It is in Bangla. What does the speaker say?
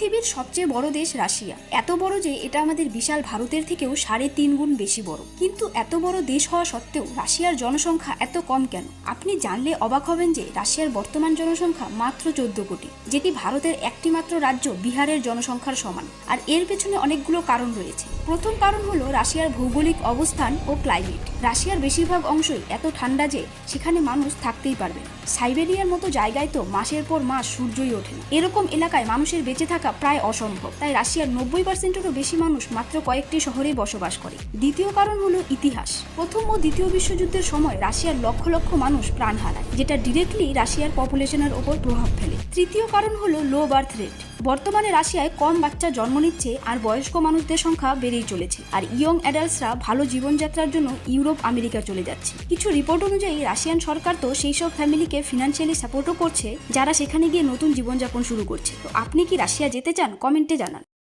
পৃথিবীর সবচেয়ে বড় দেশ রাশিয়া, এত বড় যে এটা আমাদের বিশাল ভারতের থেকেও 3.5 গুণ বেশি বড়। কিন্তু এত বড় দেশ হওয়া সত্ত্বেও রাশিয়ার জনসংখ্যা এত কম কেন? আপনি জানলে অবাক হবেন যে রাশিয়ার বর্তমান জনসংখ্যা মাত্র 14 কোটি, যেটি ভারতের একটি মাত্র রাজ্য বিহারের জনসংখ্যার সমান। আর এর পেছনে অনেকগুলো কারণ রয়েছে। প্রথম কারণ হলো রাশিয়ার ভৌগোলিক অবস্থান ও ক্লাইমেট। রাশিয়ার বেশিরভাগ অংশই এত ঠান্ডা যে সেখানে মানুষ থাকতেই পারবে না। সাইবেরিয়ার মতো জায়গায় তো মাসের পর মাস সূর্যই ওঠে না। এরকম এলাকায় মানুষের বেঁচে থাকা প্রায় অসম্ভব। তাই রাশিয়ার 90%-এরও বেশি মানুষ মাত্র কয়েকটি শহরেই বসবাস করে। দ্বিতীয় কারণ হলো ইতিহাস। প্রথম ও দ্বিতীয় বিশ্বযুদ্ধের সময় রাশিয়ার লক্ষ লক্ষ মানুষ প্রাণ হারায়, যেটা ডিরেক্টলি রাশিয়ার পপুলেশনের ওপর প্রভাব ফেলে। তৃতীয় কারণ হলো লো বার্থ রেট। বর্তমানে রাশিয়ায় কম বাচ্চা জন্ম নিচ্ছে আর বয়স্ক মানুষদের সংখ্যা বেড়েই চলেছে। আর ইয়ং অ্যাডাল্টসরা ভালো জীবনযাত্রার জন্য ইউরোপ আমেরিকা চলে যাচ্ছে। কিছু রিপোর্ট অনুযায়ী রাশিয়ান সরকার তো সেই সব ফ্যামিলিকে ফিনান্সিয়ালি সাপোর্টও করছে যারা সেখানে গিয়ে নতুন জীবনযাপন শুরু করছে। তো আপনি কি রাশিয়া যেতে চান? কমেন্টে জানান।